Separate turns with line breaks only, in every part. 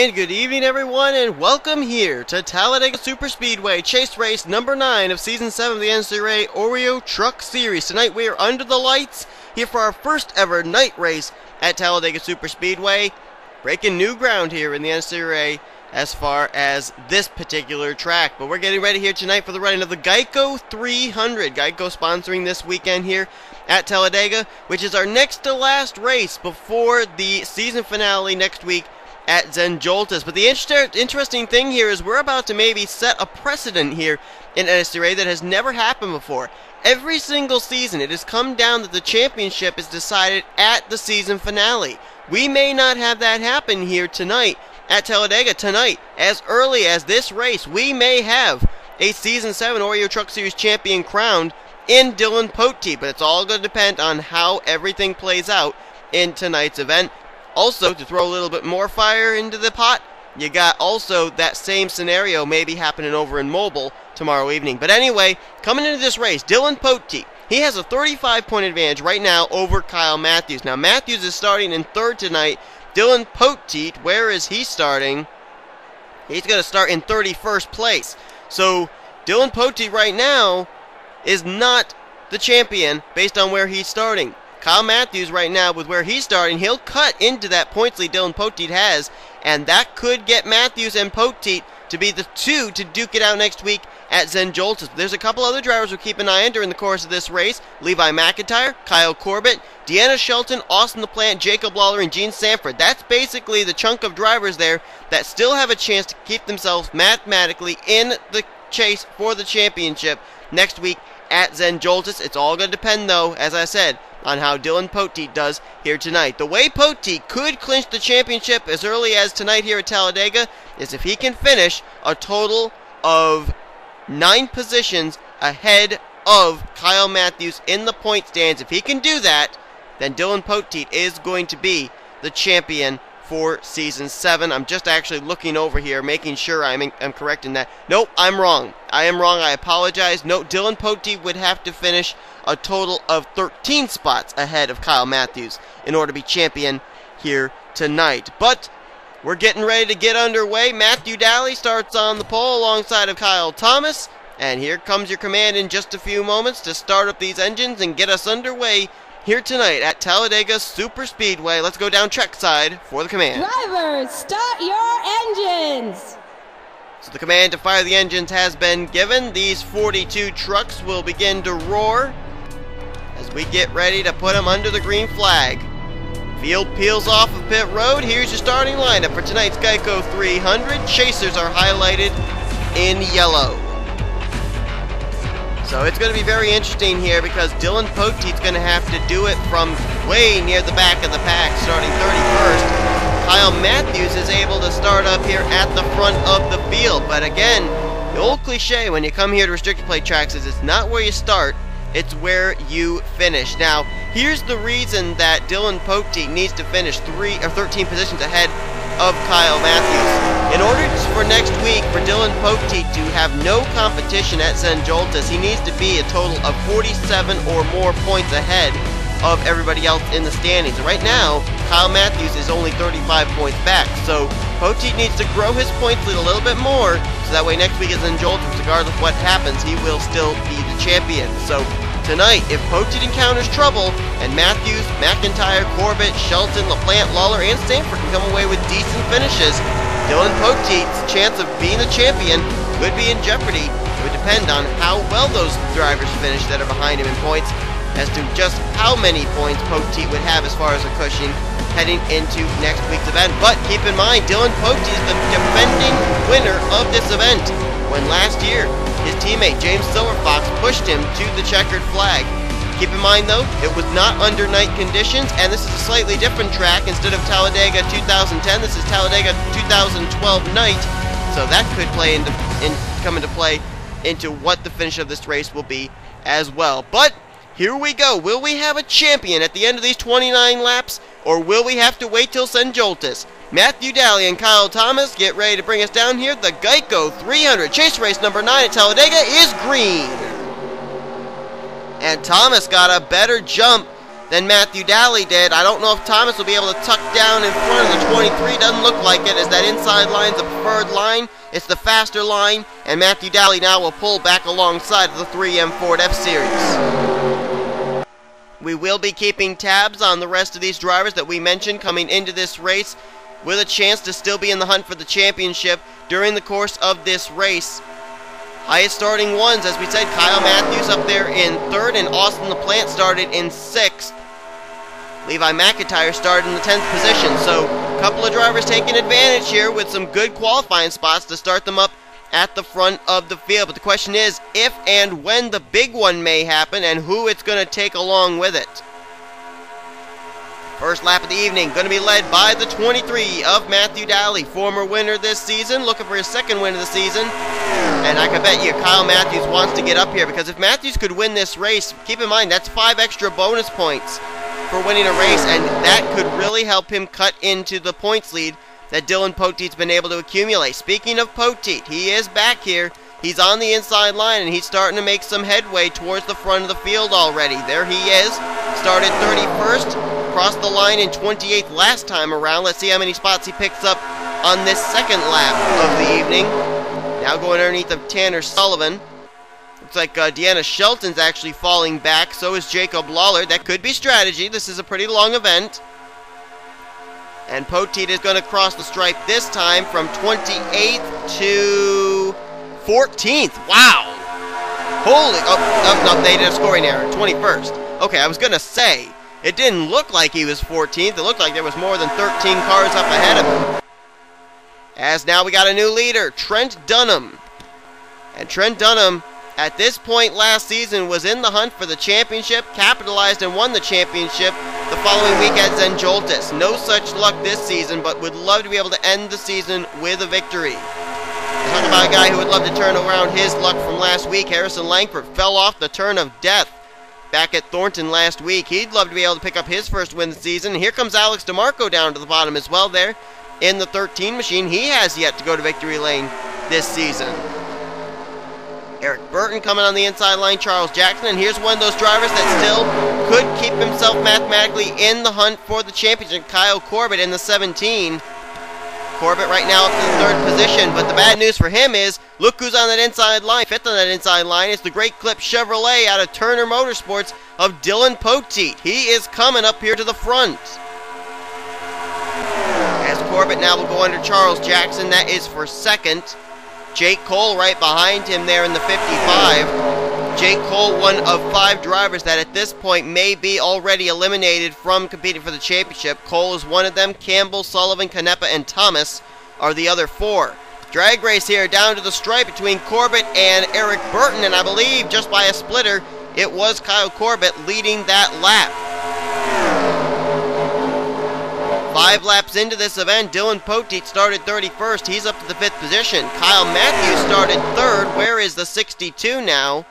And good evening, everyone, and welcome here to Talladega Superspeedway Chase Race number 9 of Season 7 of the NNSCRA Oreo Truck Series. Tonight we are under the lights here for our first ever night race at Talladega Superspeedway, breaking new ground here in the NNSCRA as far as this particular track. But we're getting ready here tonight for the running of the Geico 300. Geico sponsoring this weekend here at Talladega, which is our next to last race before the season finale next week at Joltis. But the interesting thing here is we're about to maybe set a precedent here in NNSCRA that has never happened before. Every single season it has come down that the championship is decided at the season finale. We may not have that happen here tonight at Talladega. Tonight, as early as this race, we may have a Season 7 Oreo Truck Series champion crowned in Dylan Poteet, but it's all going to depend on how everything plays out in tonight's event. Also, to throw a little bit more fire into the pot, you got also that same scenario maybe happening over in Mobile tomorrow evening. But anyway, coming into this race, Dylan Poteet, he has a 35-point advantage right now over Kyle Matthews. Now, Matthews is starting in third tonight. Dylan Poteet, where is he starting? He's going to start in 31st place. So, Dylan Poteet right now is not the champion based on where he's starting. Kyle Matthews right now, with where he's starting, he'll cut into that points lead Dylan Poteet has, and that could get Matthews and Poteet to be the two to duke it out next week at Joltis. There's a couple other drivers we'll keep an eye on during the course of this race. Levi McIntyre, Kyle Corbett, Deanna Shelton, Austin LaPlante, Jacob Lawler, and Gene Sanford. That's basically the chunk of drivers there that still have a chance to keep themselves mathematically in the chase for the championship next week at Joltis. It's all going to depend, though, as I said, on how Dylan Poteet does here tonight. The way Poteet could clinch the championship as early as tonight here at Talladega is if he can finish a total of 9 positions ahead of Kyle Matthews in the point stands. If he can do that, then Dylan Poteet is going to be the champion for Season 7. I'm just actually looking over here, making sure I'm correct in that. Nope, I'm wrong. I am wrong. I apologize. No, Dylan Poteet would have to finish a total of 13 spots ahead of Kyle Matthews in order to be champion here tonight. But we're getting ready to get underway. Matthew Daly starts on the pole alongside of Kyle Thomas. And here comes your command in just a few moments to start up these engines and get us underway here tonight at Talladega Superspeedway. Let's go down trackside for the command.
Drivers, start your engines!
So the command to fire the engines has been given. These 42 trucks will begin to roar as we get ready to put them under the green flag. Field peels off of pit road. Here's your starting lineup for tonight's Geico 300. Chasers are highlighted in yellow. So it's going to be very interesting here because Dylan Poteet's going to have to do it from way near the back of the pack, starting 31st. Kyle Matthews is able to start up here at the front of the field. But again, the old cliche when you come here to restricted plate tracks is it's not where you start, it's where you finish. Now, here's the reason that Dylan Poteet needs to finish 13 positions ahead of Kyle Matthews. In order for next week for Dylan Poteet to have no competition at Joltis, he needs to be a total of 47 or more points ahead of everybody else in the standings. Right now, Kyle Matthews is only 35 points back, so Poteet needs to grow his points lead a little bit more, so that way next week at Joltis, regardless of what happens, he will still be the champion. So tonight, if Poteet encounters trouble, and Matthews, McIntyre, Corbett, Shelton, LaPlante, Lawler, and Sanford can come away with decent finishes, Dylan Poteet's chance of being the champion could be in jeopardy. It would depend on how well those drivers finish that are behind him in points, as to just how many points Poteet would have as far as a cushion heading into next week's event. But keep in mind, Dylan Poteet is the defending winner of this event, when last year his teammate James Silverfox pushed him to the checkered flag. Keep in mind though, it was not under night conditions, and this is a slightly different track. Instead of Talladega 2010, this is Talladega 2012 night, so that could come into play into what the finish of this race will be as well. But here we go. Will we have a champion at the end of these 29 laps, or will we have to wait till Joltis? Matthew Daly and Kyle Thomas get ready to bring us down here. The Geico 300 chase race number 9 at Talladega is green. And Thomas got a better jump than Matthew Daly did. I don't know if Thomas will be able to tuck down in front of the 23. Doesn't look like it, as that inside line's the preferred line. It's the faster line, and Matthew Daly now will pull back alongside of the 3M Ford F-Series. We will be keeping tabs on the rest of these drivers that we mentioned coming into this race, with a chance to still be in the hunt for the championship during the course of this race. Highest starting ones, as we said, Kyle Matthews up there in 3rd, and Austin LaPlante started in 6th. Levi McIntyre started in the 10th position, so a couple of drivers taking advantage here with some good qualifying spots to start them up at the front of the field. But the question is if and when the big one may happen and who it's going to take along with it. First lap of the evening going to be led by the 23 of Matthew Daly, former winner this season, looking for his 2nd win of the season. And I can bet you Kyle Matthews wants to get up here, because if Matthews could win this race, keep in mind that's 5 extra bonus points for winning a race, and that could really help him cut into the points lead that Dylan Poteet's been able to accumulate. Speaking of Poteet, he is back here. He's on the inside line, and he's starting to make some headway towards the front of the field already. There he is. Started 31st, crossed the line in 28th last time around. Let's see how many spots he picks up on this 2nd lap of the evening. Now going underneath of Tanner Sullivan. Looks like Deanna Shelton's actually falling back. So is Jacob Lawler. That could be strategy. This is a pretty long event. And Poteet is going to cross the stripe this time from 28th to 14th. Wow! Holy... Oh, no, they did a scoring error. 21st. Okay, I was going to say, it didn't look like he was 14th. It looked like there was more than 13 cars up ahead of him. As now we got a new leader, Trent Dunham. And Trent Dunham, at this point last season, was in the hunt for the championship, capitalized and won the championship the following week at Zenjoltis. No such luck this season, but would love to be able to end the season with a victory. Talk about a guy who would love to turn around his luck from last week. Harrison Langford fell off the turn of death back at Thornton last week. He'd love to be able to pick up his first win of the season. Here comes Alex DeMarco down to the bottom as well there in the 13 machine. He has yet to go to victory lane this season. Eric Burton coming on the inside line, Charles Jackson, and here's one of those drivers that still could keep himself mathematically in the hunt for the championship, Kyle Corbett in the 17. Corbett right now up to the 3rd position, but the bad news for him is, look who's on that inside line. 5th on that inside line is the Great Clip Chevrolet out of Turner Motorsports of Dylan Poteet. He is coming up here to the front. As Corbett now will go under Charles Jackson, that is for 2nd. Jake Cole right behind him there in the 55. Jake Cole, one of 5 drivers that at this point may be already eliminated from competing for the championship. Cole is one of them. Campbell, Sullivan, Canepa, and Thomas are the other 4. Drag race here down to the stripe between Corbett and Eric Burton, and I believe just by a splitter it was Kyle Corbett leading that lap. 5 laps into this event, Dylan Poteet started 31st. He's up to the 5th position. Kyle Matthews started 3rd. Where is the 62 now?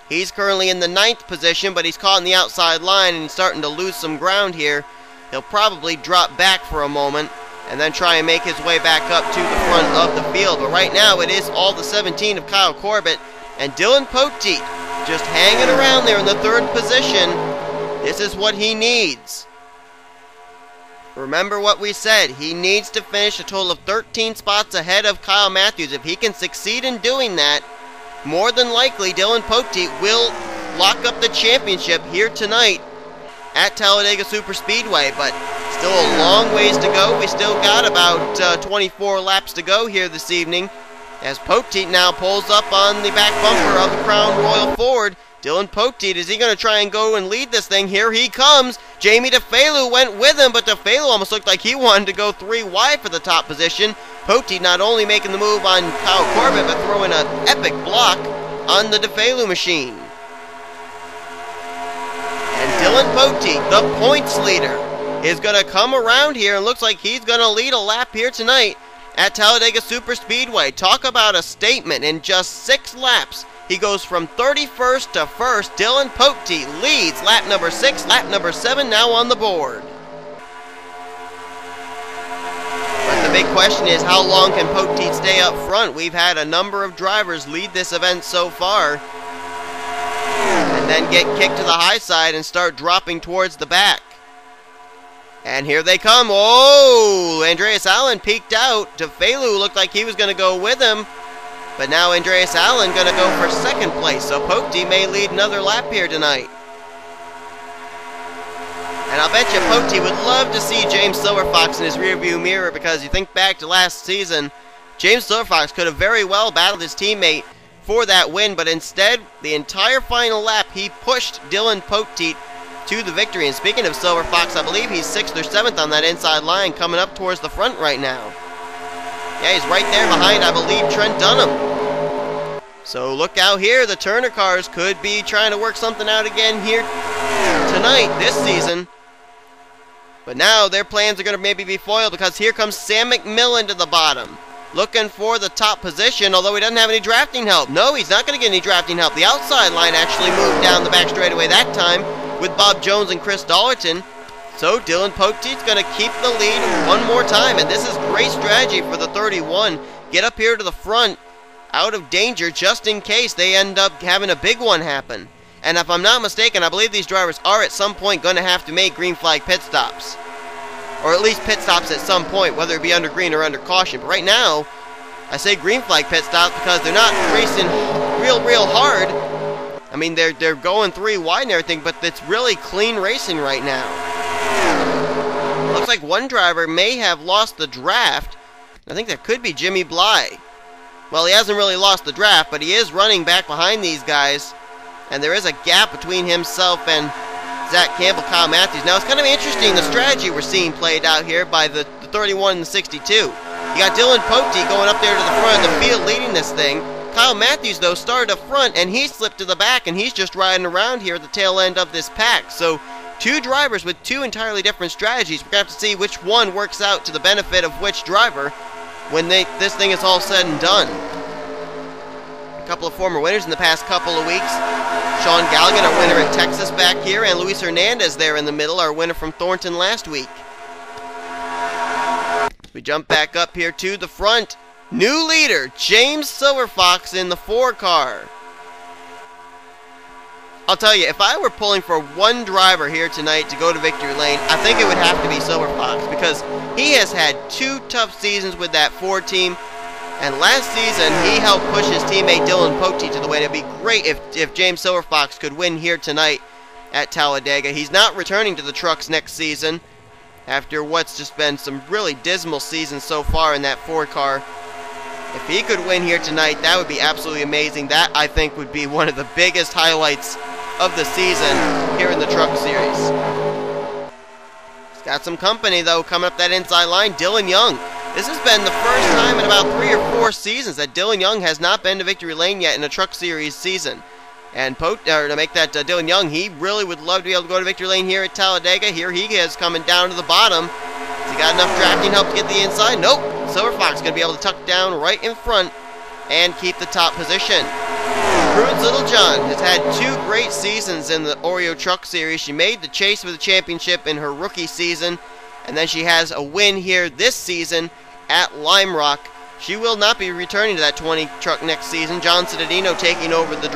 He's currently in the 9th position, but he's caught in the outside line and he's starting to lose some ground here. He'll probably drop back for a moment and then try and make his way back up to the front of the field. But right now it is all the 17 of Kyle Corbett, and Dylan Poteet just hanging around there in the 3rd position. This is what he needs. Remember what we said, he needs to finish a total of 13 spots ahead of Kyle Matthews. If he can succeed in doing that, more than likely Dylan Poteet will lock up the championship here tonight at Talladega Superspeedway, but still a long ways to go. We still got about 24 laps to go here this evening, as Poteet now pulls up on the back bumper of the Crown Royal Ford. Dylan Poteet, is he going to try and go and lead this thing? Here he comes. Jamie DeFelu went with him, but DeFelu almost looked like he wanted to go 3 wide for the top position. Poteet not only making the move on Kyle Corbett, but throwing an epic block on the DeFelu machine. And Dylan Poteet, the points leader, is going to come around here and looks like he's going to lead a lap here tonight at Talladega Superspeedway. Talk about a statement. In just 6 laps, he goes from 31st to 1st. Dylan Poteet leads lap number 6, lap number 7 now on the board. But the big question is, how long can Poteet stay up front? We've had a number of drivers lead this event so far. And and then get kicked to the high side and start dropping towards the back. And here they come. Oh, Andreas Allen peeked out. Tefelu looked like he was going to go with him. But now Andreas Allen going to go for second place. So Poti may lead another lap here tonight. And I'll bet you Poti would love to see James Silverfox in his rearview mirror, because you think back to last season, James Silverfox could have very well battled his teammate for that win, but instead, the entire final lap, he pushed Dylan Poteet to the victory. And speaking of Silverfox, I believe he's 6th or 7th on that inside line, coming up towards the front right now. Yeah, he's right there behind, I believe, Trent Dunham. So look out here, the Turner cars could be trying to work something out again here tonight, this season. But now their plans are going to maybe be foiled, because here comes Sam McMillan to the bottom, looking for the top position, although he doesn't have any drafting help. No, he's not going to get any drafting help. The outside line actually moved down the back straightaway that time with Bob Jones and Chris Dollerton. So Dylan Poteet's going to keep the lead one more time, and this is great strategy for the 31. Get up here to the front, out of danger, just in case they end up having a big one happen. And if I'm not mistaken, I believe these drivers are at some point going to have to make green flag pit stops. Or at least pit stops at some point, whether it be under green or under caution. But right now, I say green flag pit stops because they're not racing real hard. I mean, they're going 3 wide and everything, but it's really clean racing right now. Looks like one driver may have lost the draft. I think that could be Jimmy Bly. Well, he hasn't really lost the draft, but he is running back behind these guys. And there is a gap between himself and Zach Campbell, Kyle Matthews. Now, it's kind of interesting, the strategy we're seeing played out here by the 31 and the 62. You got Dylan Poteet going up there to the front of the field leading this thing. Kyle Matthews, though, started up front, and he slipped to the back, and he's just riding around here at the tail end of this pack. So, 2 drivers with 2 entirely different strategies. We're going to have to see which one works out to the benefit of which driver when this thing is all said and done. A couple of former winners in the past couple of weeks. Sean Galligan, our winner at Texas back here, and Luis Hernandez there in the middle, our winner from Thornton last week. We jump back up here to the front. New leader, James Silverfox in the 4 car. I'll tell you, if I were pulling for one driver here tonight to go to victory lane, I think it would have to be Silverfox, because he has had 2 tough seasons with that 4 team. And last season, he helped push his teammate Dylan Poteet to the win. It would be great if James Silverfox could win here tonight at Talladega. He's not returning to the trucks next season after what's just been some really dismal seasons so far in that 4 car. If he could win here tonight, that would be absolutely amazing. That, I think, would be one of the biggest highlights of the season here in the Truck Series. He's got some company, though, coming up that inside line. Dylan Young. This has been the first time in about 3 or 4 seasons that Dylan Young has not been to victory lane yet in a Truck Series season. And to make that Dylan Young, he really would love to be able to go to victory lane here at Talladega. Here he is coming down to the bottom. Has he got enough drafting help to get the inside? Nope. Silverfox going to be able to tuck down right in front and keep the top position. Pruitt Littlejohn has had 2 great seasons in the Oreo Truck Series. She made the chase for the championship in her rookie season, and then she has a win here this season at Lime Rock. She will not be returning to that 20 truck next season. John Cittadino taking over the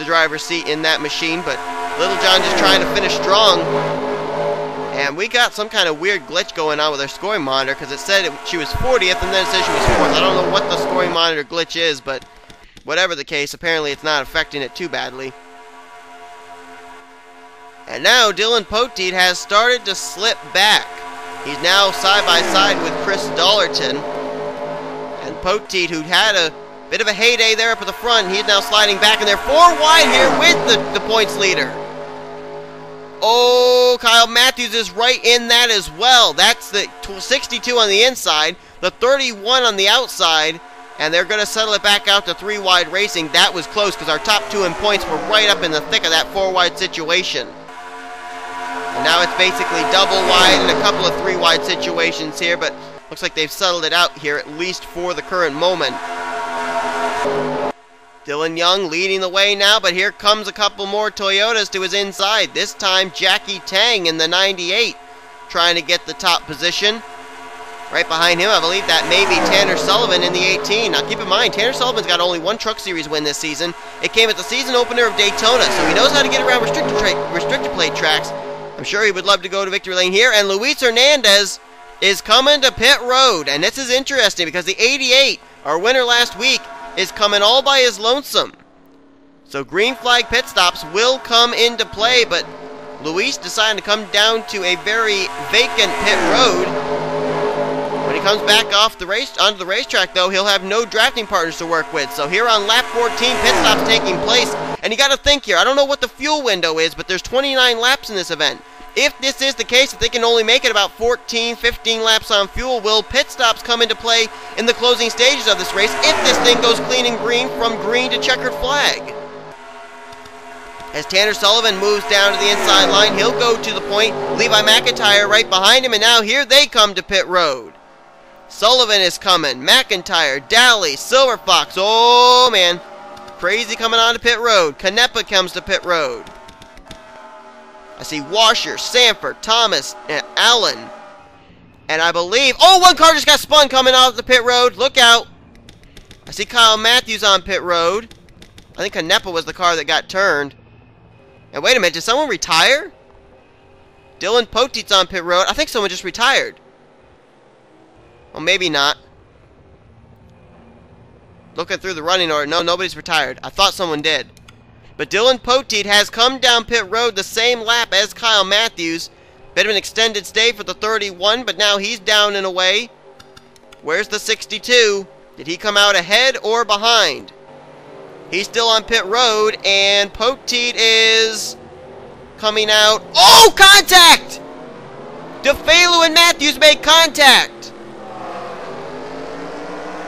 driver's seat in that machine, but Littlejohn just trying to finish strong. And we got some kind of weird glitch going on with our scoring monitor, because it said she was 40th and then it said she was 4th. I don't know what the scoring monitor glitch is, but whatever the case, apparently it's not affecting it too badly. And now Dylan Poteet has started to slip back. He's now side by side with Chris Dollerton. And Poteet, who had a bit of a heyday there up at the front, he's now sliding back, and they're 4 wide here with the points leader. Oh, Kyle Matthews is right in that as well. That's the 62 on the inside, the 31 on the outside, and they're going to settle it back out to 3 wide racing. That was close, because our top 2 in points were right up in the thick of that 4 wide situation. And now it's basically double wide and a couple of 3 wide situations here, but looks like they've settled it out here, at least for the current moment. Dylan Young leading the way now, but here comes a couple more Toyotas to his inside. This time Jackie Tang in the 98 trying to get the top position. Right behind him, I believe that may be Tanner Sullivan in the 18. Now keep in mind, Tanner Sullivan's got only one Truck Series win this season. It came at the season opener of Daytona, so he knows how to get around restricted plate tracks. I'm sure he would love to go to victory lane here. And Luis Hernandez is coming to pit road. And this is interesting because the 88, our winner last week, is coming all by his lonesome. So green flag pit stops will come into play, but Luis decided to come down to a very vacant pit road. When he comes back off the onto the racetrack, though, he'll have no drafting partners to work with. So here on lap 14, pit stops taking place. And you got to think here, I don't know what the fuel window is, but there's 29 laps in this event. If this is the case, if they can only make it about 14, 15 laps on fuel, will pit stops come into play in the closing stages of this race if this thing goes clean and green from green to checkered flag? As Tanner Sullivan moves down to the inside line, he'll go to the point. Levi McIntyre right behind him, and now here they come to pit road. Sullivan is coming. McIntyre, Daly, Silver Fox. Oh, man. Crazy coming on to pit road. Canepa comes to pit road. I see Washer, Sanford, Thomas, and Allen. And I believe... Oh, one car just got spun coming off the pit road. Look out. I see Kyle Matthews on pit road. I think Canepa was the car that got turned. And wait a minute, did someone retire? Dylan Poteet's on pit road. I think someone just retired. Well, maybe not. Looking through the running order. No, nobody's retired. I thought someone did. But Dylan Poteet has come down pit road the same lap as Kyle Matthews. Bit of an extended stay for the 31, but now he's down and away. Where's the 62? Did he come out ahead or behind? He's still on pit road, and Poteet is coming out. Oh, contact! DeFalo and Matthews make contact.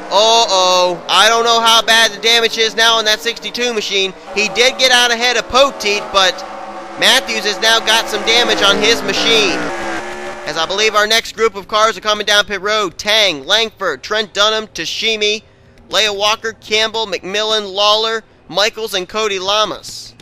Uh-oh. I don't know how bad the damage is now on that 62 machine. He did get out ahead of Poteet, but Matthews has now got some damage on his machine. As I believe our next group of cars are coming down pit road. Tang, Langford, Trent Dunham, Tashimi, Leia Walker, Campbell, McMillan, Lawler, Michaels, and Cody Lamas.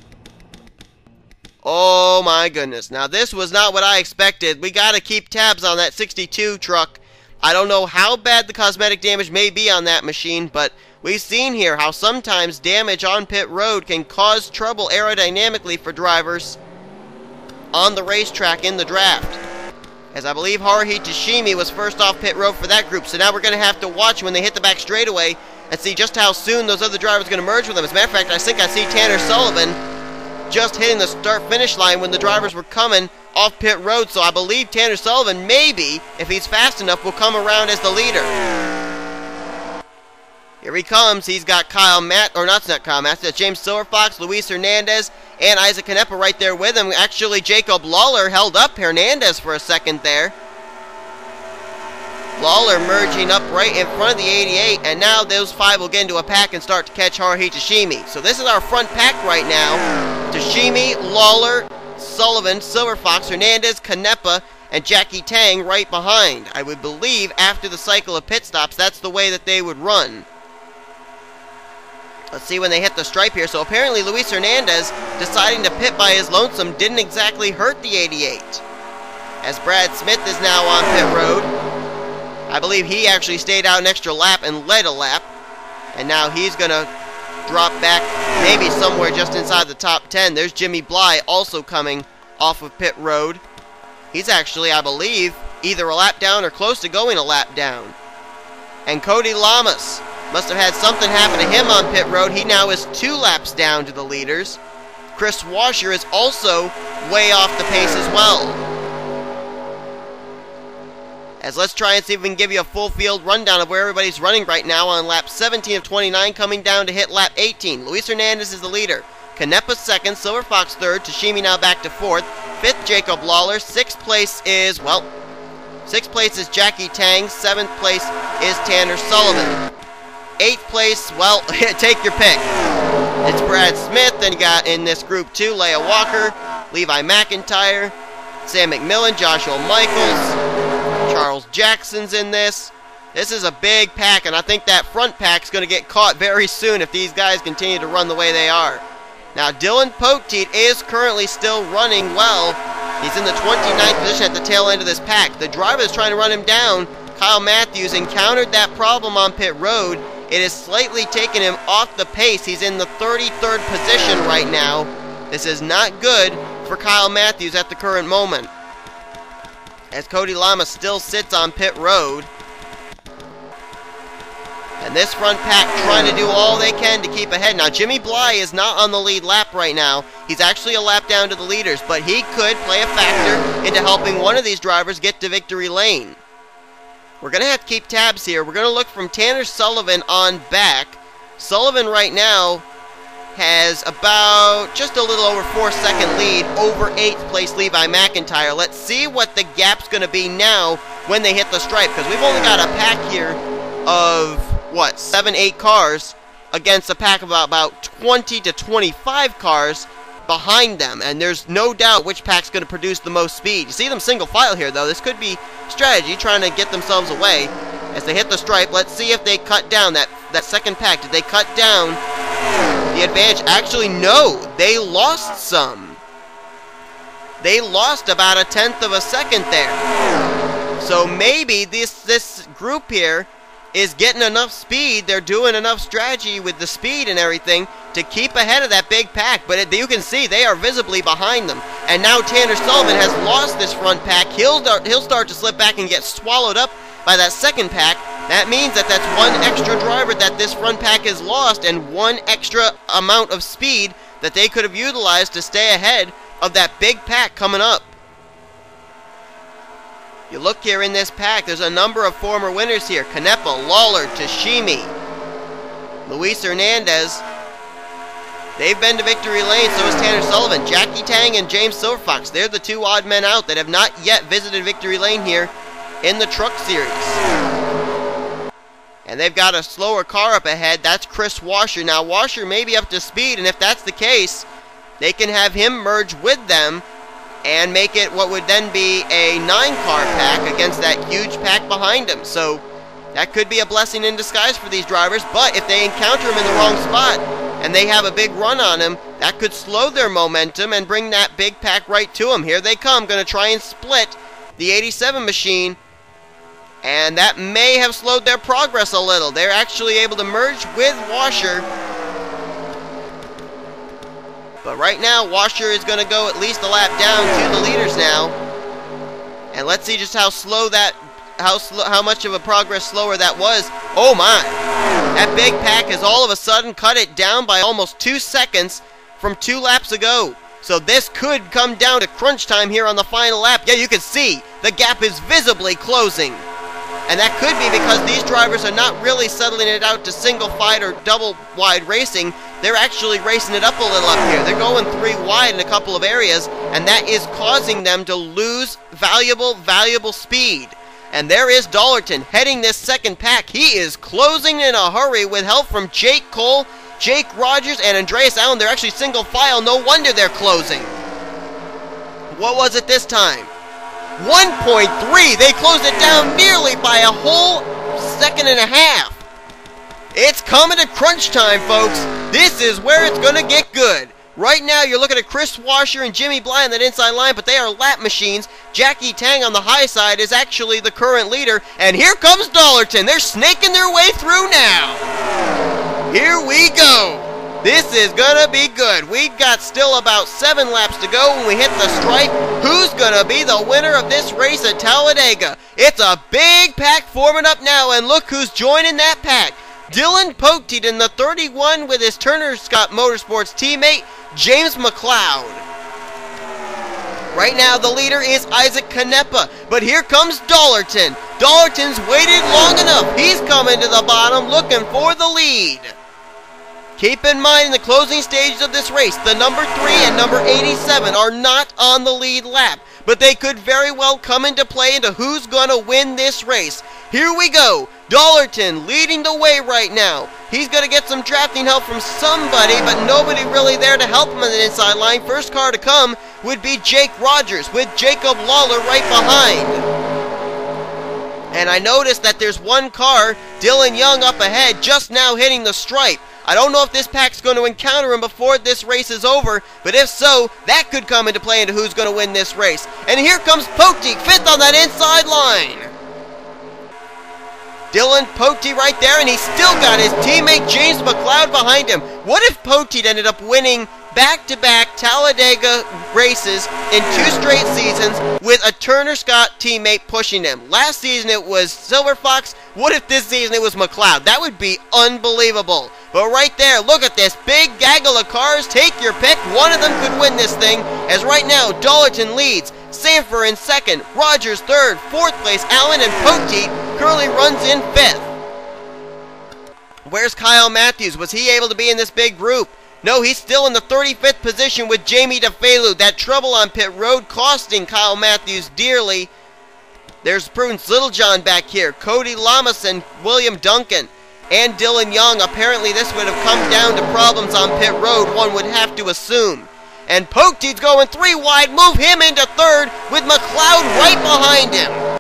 Oh my goodness. Now this was not what I expected. We got to keep tabs on that 62 truck. I don't know how bad the cosmetic damage may be on that machine, but we've seen here how sometimes damage on pit road can cause trouble aerodynamically for drivers on the racetrack in the draft. As I believe Haruhi Tashimi was first off pit road for that group, so now we're going to have to watch when they hit the back straightaway and see just how soon those other drivers are going to merge with them. As a matter of fact, I think I see Tanner Sullivan just hitting the start-finish line when the drivers were coming off pit road, so I believe Tanner Sullivan, maybe, if he's fast enough, will come around as the leader. Here he comes. He's got James Silverfox, Luis Hernandez, and Isaac Canepa right there with him. Actually, Jacob Lawler held up Hernandez for a second there. Lawler merging up right in front of the 88, and now those five will get into a pack and start to catch Haruhi Tashimi. So this is our front pack right now. Tashimi, Lawler, Sullivan, Silverfox, Hernandez, Canepa, and Jackie Tang right behind. I would believe after the cycle of pit stops, that's the way that they would run. Let's see when they hit the stripe here. So apparently Luis Hernandez deciding to pit by his lonesome didn't exactly hurt the 88. As Brad Smith is now on pit road. I believe he actually stayed out an extra lap and led a lap. And now he's going to drop back maybe somewhere just inside the top 10. There's Jimmy Bly also coming off of pit road. He's actually, I believe, either a lap down or close to going a lap down. And Cody Lamas must have had something happen to him on pit road. He now is 2 laps down to the leaders. Chris Washer is also way off the pace as well. As let's try and see if we can give you a full field rundown of where everybody's running right now on lap 17 of 29, coming down to hit lap 18. Luis Hernandez is the leader. Canepa second, Silver Fox third, Tashimi now back to fourth. Fifth, Jacob Lawler. Sixth place is Jackie Tang. Seventh place is Tanner Sullivan. Eighth place, well, take your pick. It's Brad Smith, then you got in this group too, Leia Walker, Levi McIntyre, Sam McMillan, Joshua Michaels, Charles Jackson's in this. This is a big pack, and I think that front pack's going to get caught very soon if these guys continue to run the way they are. Now, Dylan Poteet is currently still running well. He's in the 29th position at the tail end of this pack. The driver is trying to run him down, Kyle Matthews encountered that problem on pit road. It has slightly taken him off the pace. He's in the 33rd position right now. This is not good for Kyle Matthews at the current moment, as Cody Lama still sits on pit road. And this front pack trying to do all they can to keep ahead. Now, Jimmy Bly is not on the lead lap right now. He's actually a lap down to the leaders, but he could play a factor into helping one of these drivers get to victory lane. We're going to have to keep tabs here. We're going to look from Tanner Sullivan on back. Sullivan right now has about just a little over 4-second lead over 8th place Levi McIntyre. Let's see what the gap's going to be now when they hit the stripe, because we've only got a pack here of, what, 7-8 cars against a pack of about 20 to 25 cars behind them, and there's no doubt which pack's going to produce the most speed. You see them single file here, though. This could be strategy, trying to get themselves away as they hit the stripe. Let's see if they cut down that second pack. Did they cut down the advantage? Actually, no. They lost some. They lost about 1/10 of a second there. So maybe this group here is getting enough speed. They're doing enough strategy with the speed and everything to keep ahead of that big pack. But you can see they are visibly behind them. And now Tanner Sullivan has lost this front pack. He'll start to slip back and get swallowed up by that second pack. That means that that's one extra driver that this front pack has lost, and one extra amount of speed that they could have utilized to stay ahead of that big pack coming up. You look here in this pack, there's a number of former winners here. Canepa, Lawler, Tashimi, Luis Hernandez. They've been to victory lane, so is Tanner Sullivan. Jackie Tang and James Silverfox, they're the two odd men out that have not yet visited victory lane here in the Truck Series. And they've got a slower car up ahead. That's Chris Washer. Now, Washer may be up to speed, and if that's the case, they can have him merge with them and make it what would then be a 9-car pack against that huge pack behind him. So that could be a blessing in disguise for these drivers, but if they encounter him in the wrong spot and they have a big run on him, that could slow their momentum and bring that big pack right to them. Here they come, going to try and split the 87 machine, and that may have slowed their progress a little. They're actually able to merge with Washer. But right now, Washer is going to go at least a lap down to the leaders now. And let's see just how slow that, how much of a progress slower that was. Oh my! That big pack has all of a sudden cut it down by almost 2 seconds from 2 laps ago. So this could come down to crunch time here on the final lap. Yeah, you can see the gap is visibly closing. And that could be because these drivers are not really settling it out to single wide or double wide racing. They're actually racing it up a little up here. They're going 3 wide in a couple of areas, and that is causing them to lose valuable speed. And there is Dollerton heading this second pack. He is closing in a hurry with help from Jake Cole, Jake Rogers, and Andreas Allen. They're actually single file. No wonder they're closing. What was it this time? 1.3. They closed it down nearly by a whole second and a half. It's coming to crunch time, folks. This is where it's going to get good. Right now, you're looking at Chris Washer and Jimmy Bly on that inside line, but they are lap machines. Jackie Tang on the high side is actually the current leader. And here comes Dollerton. They're snaking their way through now. Here we go. This is going to be good. We've got still about 7 laps to go when we hit the stripe. Who's going to be the winner of this race at Talladega? It's a big pack forming up now, and look who's joining that pack. Dylan Poteet in the 31 with his Turner Scott Motorsports teammate, James McLeod. Right now, the leader is Isaac Canepa, but here comes Dollerton. Dollerton's waited long enough. He's coming to the bottom looking for the lead. Keep in mind, in the closing stages of this race, the number 3 and number 87 are not on the lead lap, but they could very well come into play into who's going to win this race. Here we go. Dollerton leading the way right now. He's going to get some drafting help from somebody, but nobody really there to help him on the inside line. First car to come would be Jake Rogers with Jacob Lawler right behind. And I noticed that there's one car, Dylan Young, up ahead, just now hitting the stripe. I don't know if this pack's going to encounter him before this race is over, but if so, that could come into play into who's going to win this race. And here comes Poteet, 5th on that inside line. Dylan Poteet right there, and he's still got his teammate James McLeod behind him. What if Poteet ended up winning back-to-back Talladega races in 2 straight seasons with a Turner Scott teammate pushing him? Last season it was Silver Fox. What if this season it was McLeod? That would be unbelievable. But right there, look at this big gaggle of cars. Take your pick. One of them could win this thing, as right now Dollerton leads, Sanford in second, Rogers third, fourth place Allen, and Poteet currently runs in fifth. Where's Kyle Matthews? Was he able to be in this big group? No, he's still in the 35th position with Jamie DeFelu. That trouble on pit road costing Kyle Matthews dearly. There's Prudence Littlejohn back here, Cody Lamason, William Duncan, and Dylan Young. Apparently this would have come down to problems on pit road, one would have to assume. And Poteet's going 3 wide, move him into third with McLeod right behind him.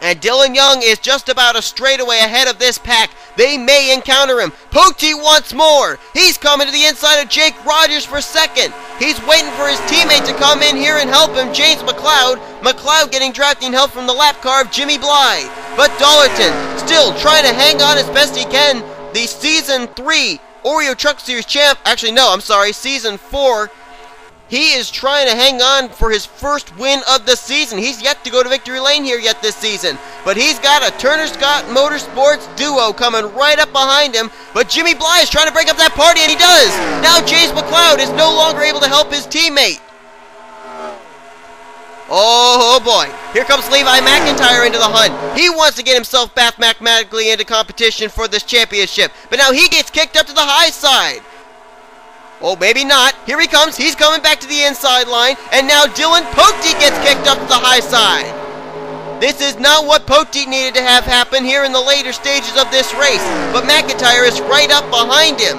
And Dylan Young is just about a straightaway ahead of this pack. They may encounter him. Poteet wants more. He's coming to the inside of Jake Rogers for second. He's waiting for his teammate to come in here and help him, James McLeod. McLeod getting drafting help from the lap car of Jimmy Bly. But Dollerton still trying to hang on as best he can. The Season 3 Oreo Truck Series champ, actually no, I'm sorry, Season 4. He is trying to hang on for his first win of the season. He's yet to go to victory lane here yet this season. But he's got a Turner Scott Motorsports duo coming right up behind him. But Jimmy Bly is trying to break up that party, and he does. Now James McLeod is no longer able to help his teammate. Oh boy, here comes Levi McIntyre into the hunt. He wants to get himself back mathematically into competition for this championship. But now he gets kicked up to the high side. Oh, maybe not. Here he comes. He's coming back to the inside line. And now Dylan Poteet gets kicked up to the high side. This is not what Poteet needed to have happen here in the later stages of this race. But McIntyre is right up behind him.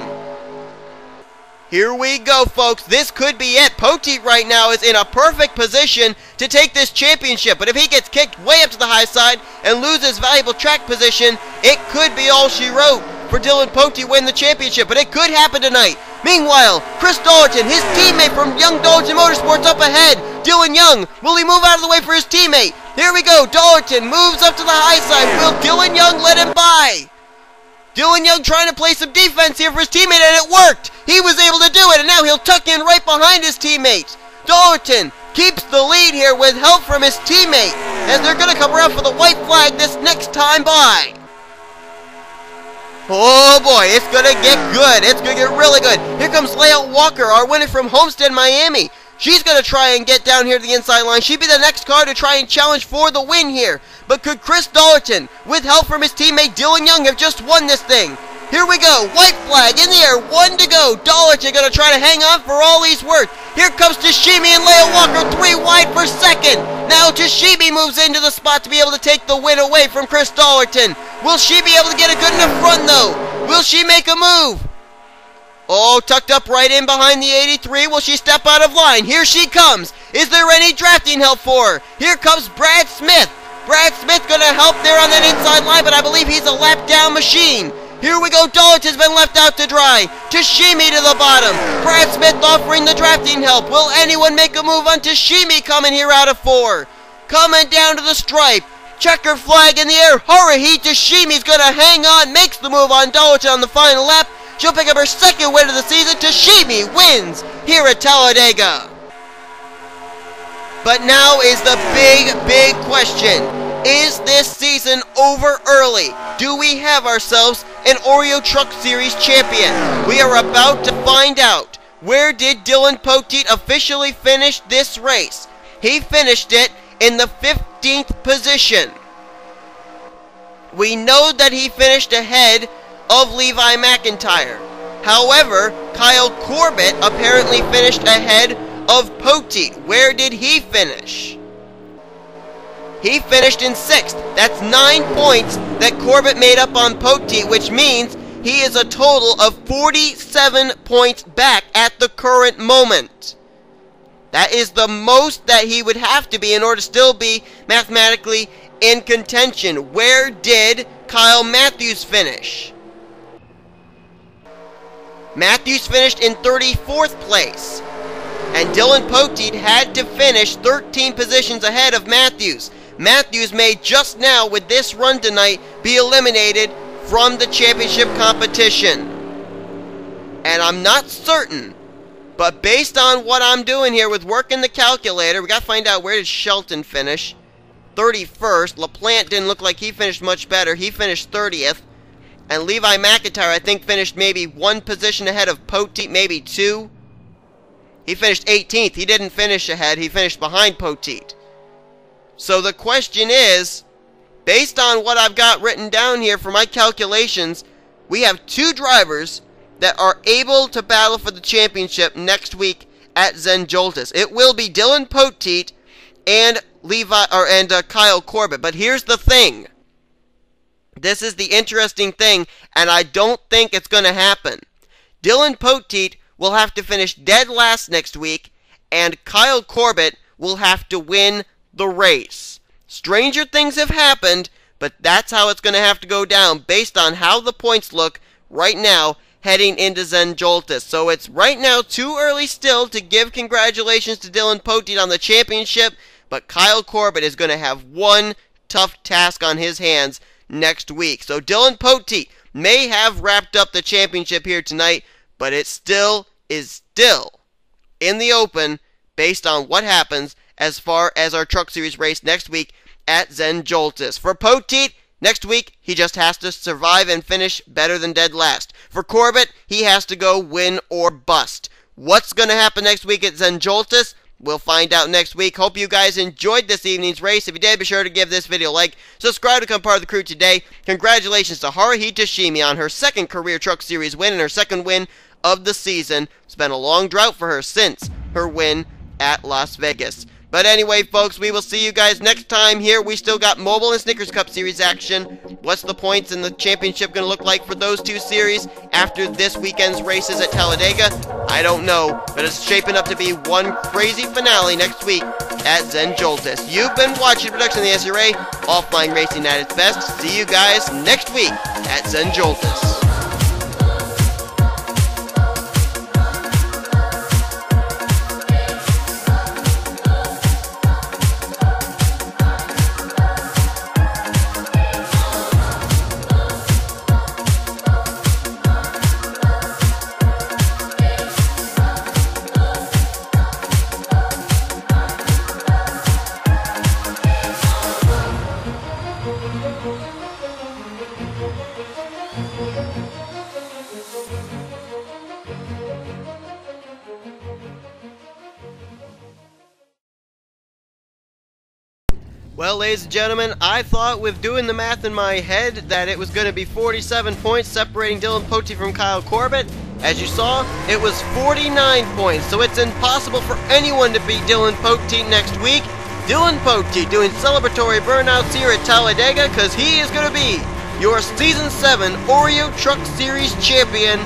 Here we go, folks. This could be it. Poteet right now is in a perfect position to take this championship. But if he gets kicked way up to the high side and loses valuable track position, it could be all she wrote for Dylan Poteet win the championship. But it could happen tonight. Meanwhile, Chris Dollerton, his teammate from Young Dollerton Motorsports up ahead. Dylan Young, will he move out of the way for his teammate? Here we go. Dollerton moves up to the high side. Will Dylan Young let him by? Dylan Young trying to play some defense here for his teammate, and it worked. He was able to do it, and now he'll tuck in right behind his teammate. Dollerton keeps the lead here with help from his teammate, as they're going to come around for the white flag this next time by. Oh boy, it's going to get good. It's going to get really good. Here comes Layout Walker, our winner from Homestead, Miami. She's going to try and get down here to the inside line. She'd be the next car to try and challenge for the win here. But could Chris Dollerton, with help from his teammate Dylan Young, have just won this thing? Here we go. White flag in the air. 1 to go. Dollerton going to try to hang on for all he's worth. Here comes Tashimi and Layout Walker 3 wide for second. Now Tashimi moves into the spot to be able to take the win away from Chris Dollerton. Will she be able to get a good enough run though? Will she make a move? Oh, tucked up right in behind the 83. Will she step out of line? Here she comes. Is there any drafting help for her? Here comes Brad Smith. Brad Smith going to help there on that inside line, but I believe he's a lap down machine. Here we go. Dollerton's been left out to dry. Tashimi to the bottom. Brad Smith offering the drafting help. Will anyone make a move on Tashimi coming here out of 4? Coming down to the stripe. Checker flag in the air. Haruhi Tashimi's going to hang on. Makes the move on Dollerton on the final lap. She'll pick up her second win of the season. Tashimi wins here at Talladega. But now is the big question. Is this season over early? Do we have ourselves an Oreo Truck Series champion? We are about to find out. Where did Dylan Poteet officially finish this race? He finished it in the 15th position. We know that he finished ahead of Levi McIntyre. However, Kyle Corbett apparently finished ahead of Poteet. Where did he finish? He finished in 6th. That's 9 points that Corbett made up on Poteet, which means he is a total of 47 points back at the current moment. That is the most that he would have to be in order to still be mathematically in contention. Where did Kyle Matthews finish? Matthews finished in 34th place. And Dylan Poteet had to finish 13 positions ahead of Matthews. Matthews may just now, with this run tonight, be eliminated from the championship competition. And I'm not certain, but based on what I'm doing here with working the calculator, we got to find out where did Shelton finish. 31st. LaPlante didn't look like he finished much better. He finished 30th. And Levi McIntyre, I think, finished maybe one position ahead of Poteet, maybe two. He finished 18th. He didn't finish ahead. He finished behind Poteet. So the question is, based on what I've got written down here for my calculations, we have two drivers that are able to battle for the championship next week at Zenjoltis. It will be Dylan Poteet and Kyle Corbett. But here's the thing. This is the interesting thing, and I don't think it's going to happen. Dylan Poteet will have to finish dead last next week, and Kyle Corbett will have to win the race. Stranger things have happened, but that's how it's going to have to go down based on how the points look right now heading into Zenjoltis. So it's right now too early still to give congratulations to Dylan Poteet on the championship, but Kyle Corbett is going to have one tough task on his hands next week. So Dylan Poteet may have wrapped up the championship here tonight, but it still is in the open based on what happens as far as our Truck Series race next week at Zenjoltis. For Poteet, next week, he just has to survive and finish better than dead last. For Corbett, he has to go win or bust. What's going to happen next week at Zenjoltis? We'll find out next week. Hope you guys enjoyed this evening's race. If you did, be sure to give this video a like. Subscribe to become part of the crew today. Congratulations to Haruhi Toshimi on her second career Truck Series win and her second win of the season. It's been a long drought for her since her win at Las Vegas. But anyway, folks, we will see you guys next time here. We still got Mobile and Snickers Cup Series action. What's the points in the championship going to look like for those two series after this weekend's races at Talladega? I don't know, but it's shaping up to be one crazy finale next week at Zenjoltis. You've been watching production of the NNSCRA, Offline Racing at its best. See you guys next week at Zenjoltis. Well, ladies and gentlemen, I thought with doing the math in my head that it was going to be 47 points separating Dylan Poteet from Kyle Corbett. As you saw, it was 49 points, so it's impossible for anyone to beat Dylan Poteet next week. Dylan Poteet doing celebratory burnouts here at Talladega because he is going to be your Season 7 Oreo Truck Series champion.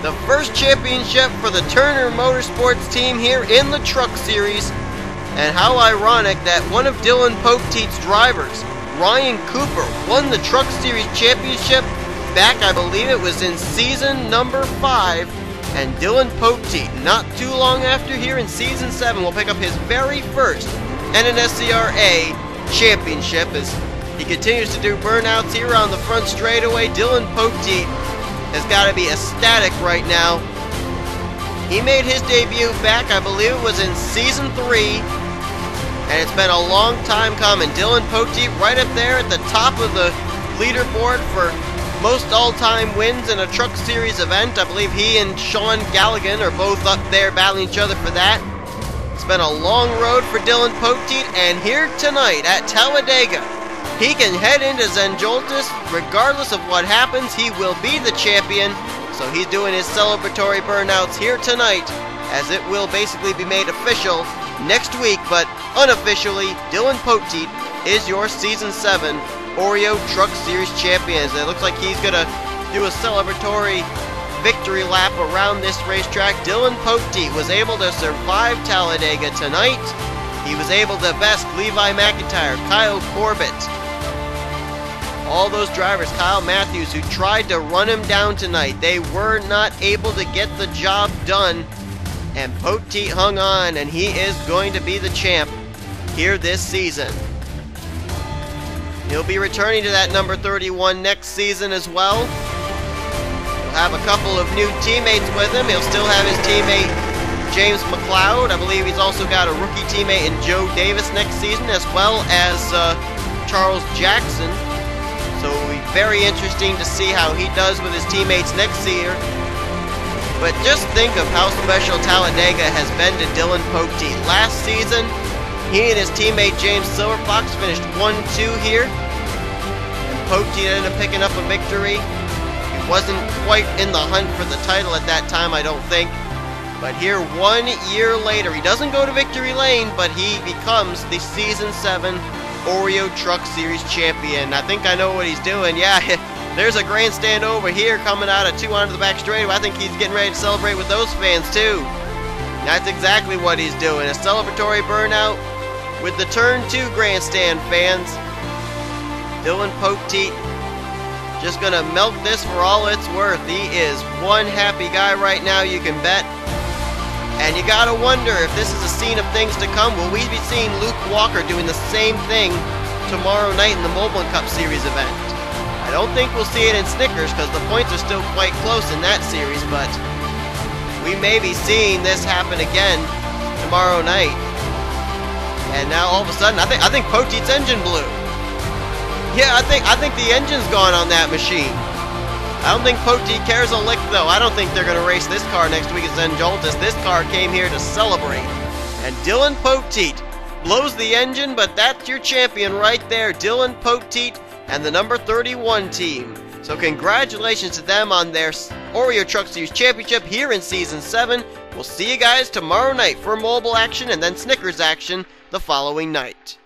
The first championship for the Turner Motorsports team here in the Truck Series. And how ironic that one of Dylan Poteet's drivers, Ryan Cooper, won the Truck Series championship back, I believe it was in season number 5. And Dylan Poteet, not too long after here in season 7, will pick up his very first NNSCRA championship as he continues to do burnouts here on the front straightaway. Dylan Poteet has got to be ecstatic right now. He made his debut back, I believe it was in season 3. And it's been a long time coming. Dylan Poteet right up there at the top of the leaderboard for most all-time wins in a Truck Series event. I believe he and Sean Galligan are both up there battling each other for that. It's been a long road for Dylan Poteet, and here tonight at Talladega, he can head into Zenjoltis. Regardless of what happens, he will be the champion. So he's doing his celebratory burnouts here tonight, as it will basically be made official next week, but unofficially, Dylan Poteet is your Season 7 Oreo Truck Series champion. It looks like he's going to do a celebratory victory lap around this racetrack. Dylan Poteet was able to survive Talladega tonight. He was able to best Levi McIntyre, Kyle Corbett, all those drivers, Kyle Matthews, who tried to run him down tonight. They were not able to get the job done. And Poteet hung on, and he is going to be the champ here this season. He'll be returning to that number 31 next season as well. He'll have a couple of new teammates with him. He'll still have his teammate James McLeod. I believe he's also got a rookie teammate in Joe Davis next season, as well as Charles Jackson. So it'll be very interesting to see how he does with his teammates next year. But just think of how special Talladega has been to Dylan Poteet. Last season, he and his teammate James Silverfox finished 1-2 here. And Poteet ended up picking up a victory. He wasn't quite in the hunt for the title at that time, I don't think. But here, 1 year later, he doesn't go to victory lane, but he becomes the Season 7 Oreo Truck Series champion. I think I know what he's doing. Yeah, there's a grandstand over here coming out of 2 onto the back straightaway. I think he's getting ready to celebrate with those fans too. That's exactly what he's doing. A celebratory burnout with the Turn 2 grandstand fans. Dylan Poteet just gonna milk this for all it's worth. He is one happy guy right now, you can bet. And you gotta wonder if this is a scene of things to come. Will we be seeing Luke Walker doing the same thing tomorrow night in the Mobile Cup Series event? I don't think we'll see it in Snickers because the points are still quite close in that series, but we may be seeing this happen again tomorrow night. And now all of a sudden, I think Poteet's engine blew. Yeah, I think the engine's gone on that machine. I don't think Poteet cares a lick, though. I don't think they're going to race this car next week at Zenjoltis. This car came here to celebrate. And Dylan Poteet blows the engine, but that's your champion right there, Dylan Poteet and the number 31 team. So congratulations to them on their Oreo Truck Series Championship here in Season 7. We'll see you guys tomorrow night for mobile action and then Snickers action the following night.